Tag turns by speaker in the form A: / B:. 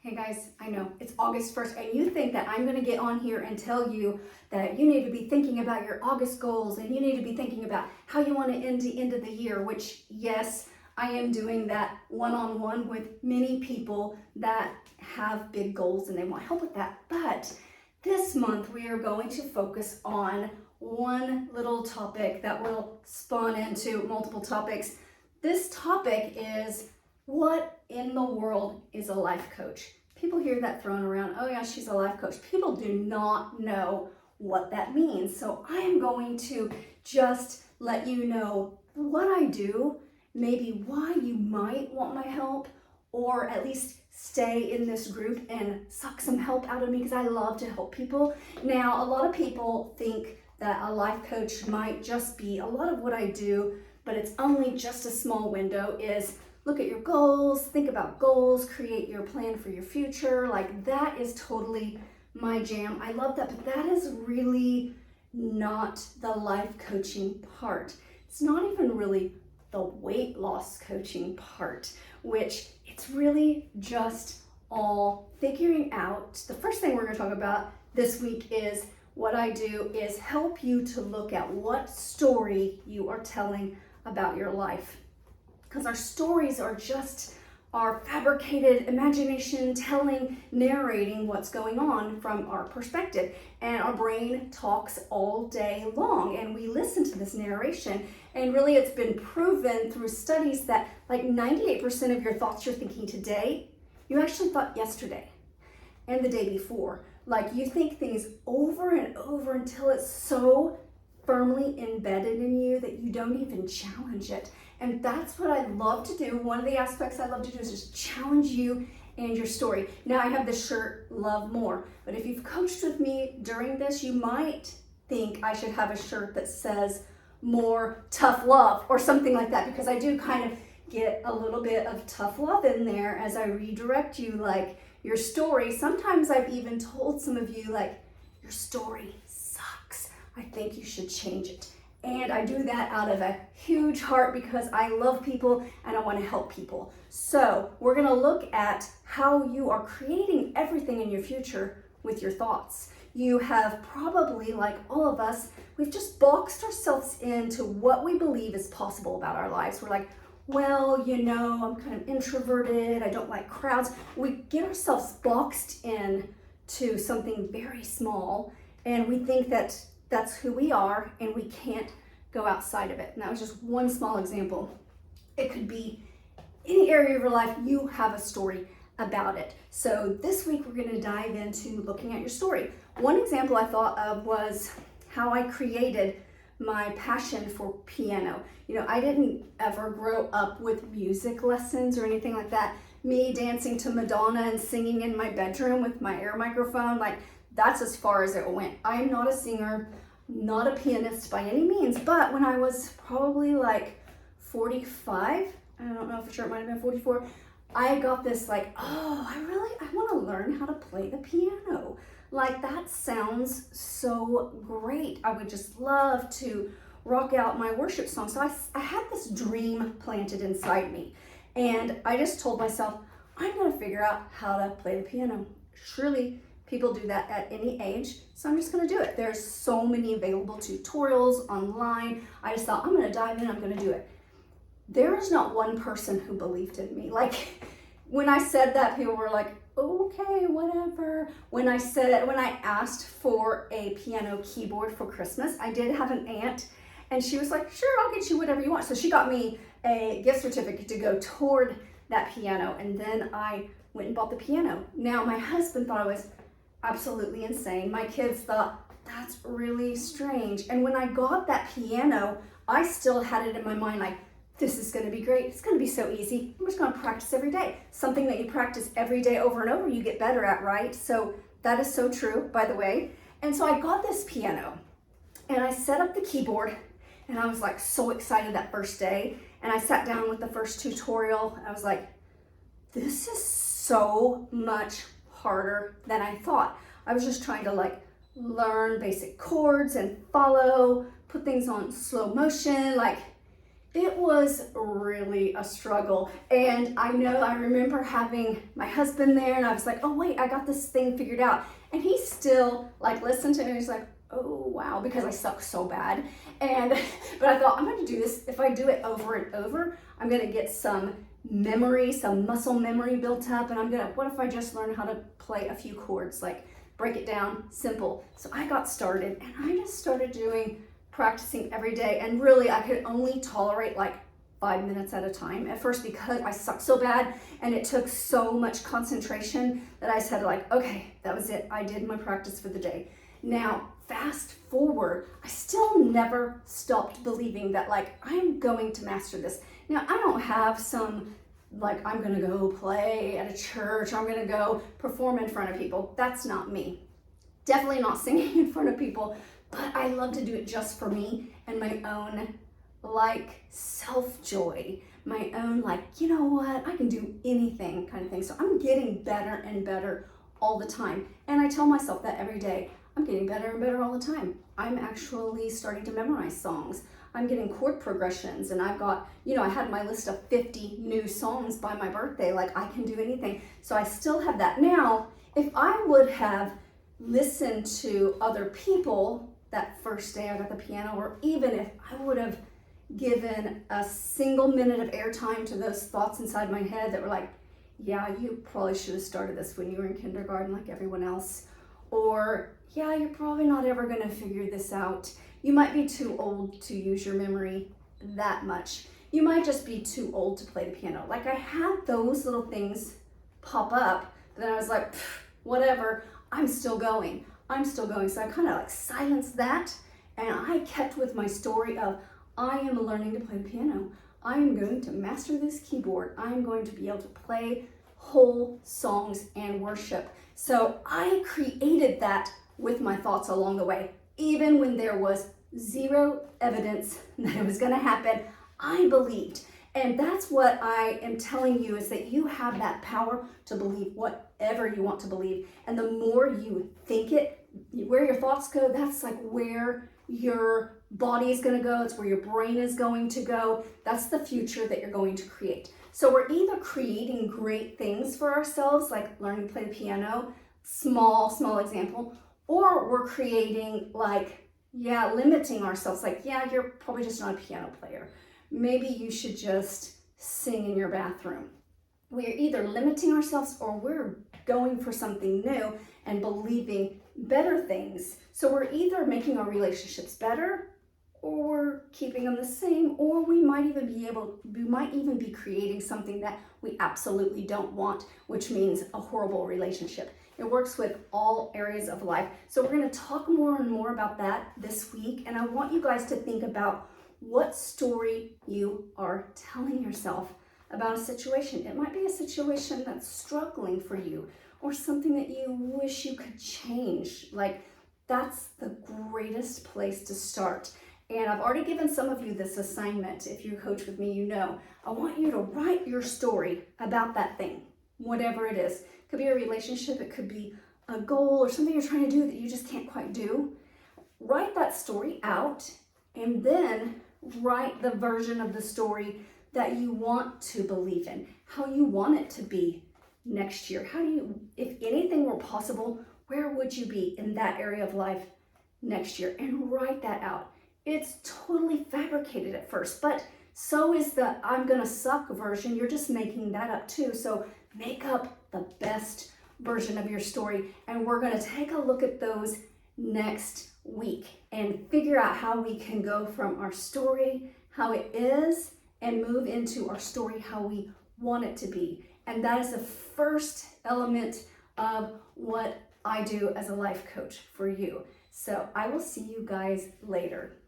A: Hey guys, I know it's August 1st and you think that I'm going to get on here and tell you that you need to be thinking about your August goals and you need to be thinking about how you want to end the end of the year, which yes, I am doing that one-on-one with many people that have big goals and they want help with that. But this month we are going to focus on one little topic that will spawn into multiple topics. This topic is, what in the world is a life coach? People hear that thrown around. Oh yeah, she's a life coach. People do not know what that means. So I am going to just let you know what I do, maybe why you might want my help, or at least stay in this group and suck some help out of me because I love to help people. Now, a lot of people think that a life coach might just be a lot of what I do, but it's only just a small window. Is look at your goals, think about goals, create your plan for your future. Like, that is totally my jam. I love that, but that is really not the life coaching part. It's not even really the weight loss coaching part, which it's really just all figuring out. The first thing we're going to talk about this week is what I do is help you to look at what story you are telling about your life. Because our stories are just our fabricated imagination telling, narrating what's going on from our perspective. And our brain talks all day long and we listen to this narration. And really it's been proven through studies that like 98% of your thoughts you're thinking today, you actually thought yesterday and the day before. Like, you think things over and over until it's so firmly embedded in you that you don't even challenge it. And that's what I love to do. One of the aspects I love to do is just challenge you and your story. Now I have this shirt, Love More. But if you've coached with me during this, you might think I should have a shirt that says More Tough Love or something like that, because I do kind of get a little bit of tough love in there as I redirect you, like your story. Sometimes I've even told some of you, like, your story sucks. I think you should change it. And I do that out of a huge heart because I love people and I want to help people. So we're going to look at how you are creating everything in your future with your thoughts. You have probably, like all of us, we've just boxed ourselves into what we believe is possible about our lives. We're like, well, you know, I'm kind of introverted. I don't like crowds. We get ourselves boxed in to something very small and we think that that's who we are and we can't go outside of it. And that was just one small example. It could be any area of your life, you have a story about it. So this week we're going to dive into looking at your story. One example I thought of was how I created my passion for piano. You know, I didn't ever grow up with music lessons or anything like that. Me dancing to Madonna and singing in my bedroom with my air microphone, like, that's as far as it went. I am not a singer, not a pianist by any means, but when I was probably like 45, I don't know for sure, it might have been 44, I got this like, oh, I want to learn how to play the piano. Like, that sounds so great. I would just love to rock out my worship song. So I had this dream planted inside me. And I just told myself, I'm going to figure out how to play the piano. Surely people do that at any age, so I'm just gonna do it. There's so many available tutorials online. I just thought, I'm gonna dive in, I'm gonna do it. There is not one person who believed in me. Like, when I said that, people were like, okay, whatever. When I asked for a piano keyboard for Christmas, I did have an aunt, and she was like, sure, I'll get you whatever you want. So she got me a gift certificate to go toward that piano, and then I went and bought the piano. Now, my husband thought I was absolutely insane. My kids thought, that's really strange. And when I got that piano, I still had it in my mind like, this is gonna be great. It's gonna be so easy. I'm just gonna practice every day. Something that you practice every day over and over, you get better at, right? So that is so true, by the way. And so I got this piano and I set up the keyboard and I was like so excited that first day. And I sat down with the first tutorial. I was like, this is so much harder than I thought. I was just trying to like learn basic chords and follow, put things on slow motion. Like, It was really a struggle. And I remember having my husband there and I was like, oh wait, I got this thing figured out. And he still like listened to me and he's like, oh wow, because I suck so bad. But I thought, I'm gonna do this. If I do it over and over, I'm gonna get some memory, some muscle memory built up. And what if I just learn how to play a few chords, like break it down, simple. So I got started and I just started practicing every day, and really I could only tolerate like 5 minutes at a time at first because I sucked so bad and it took so much concentration that I said like, okay, that was it. I did my practice for the day. Now, fast forward, I still never stopped believing that like I'm going to master this. Now, I don't have some like I'm gonna go play at a church or I'm gonna go perform in front of people. That's not me. Definitely not singing in front of people. But I love to do it just for me and my own like self-joy, my own like, you know what, I can do anything kind of thing. So I'm getting better and better all the time. And I tell myself that every day. I'm getting better and better all the time. I'm actually starting to memorize songs. I'm getting chord progressions and I've got, I had my list of 50 new songs by my birthday. Like I can do anything. So I still have that. Now, if I would have listened to other people that first day I got the piano, or even if I would have given a single minute of airtime to those thoughts inside my head that were like, yeah, you probably should have started this when you were in kindergarten like everyone else. Or, yeah, you're probably not ever gonna figure this out. You might be too old to use your memory that much. You might just be too old to play the piano. Like I had those little things pop up, but then I was like, whatever, I'm still going. So I kind of like silenced that and I kept with my story of I am learning to play the piano. I am going to master this keyboard. I am going to be able to play whole songs and worship. So I created that with my thoughts along the way. Even when there was zero evidence that it was going to happen, I believed. And that's what I am telling you, is that you have that power to believe whatever you want to believe. And the more you think it, where your thoughts go, that's like where your body is going to go. It's where your brain is going to go. That's the future that you're going to create. So we're either creating great things for ourselves, like learning to play the piano, small example, or we're creating limiting ourselves. Like, yeah, you're probably just not a piano player. Maybe you should just sing in your bathroom. We're either limiting ourselves or we're going for something new and believing better things. So we're either making our relationships better or we're keeping them the same, or we might even be creating something that we absolutely don't want, which means a horrible relationship. It works with all areas of life. So we're going to talk more and more about that this week. And I want you guys to think about what story you are telling yourself about a situation. It might be a situation that's struggling for you or something that you wish you could change. Like, that's the greatest place to start. And I've already given some of you this assignment. If you coach with me, you know. I want you to write your story about that thing, whatever it is. It could be a relationship, it could be a goal or something you're trying to do that you just can't quite do. Write that story out and then write the version of the story that you want to believe in, how you want it to be next year. If anything were possible, where would you be in that area of life next year? And write that out. It's totally fabricated at first, but so is the I'm gonna suck version. You're just making that up too. So make up the best version of your story. And we're gonna take a look at those next week and figure out how we can go from our story, how it is, and move into our story, how we want it to be. And that is the first element of what I do as a life coach for you. So I will see you guys later.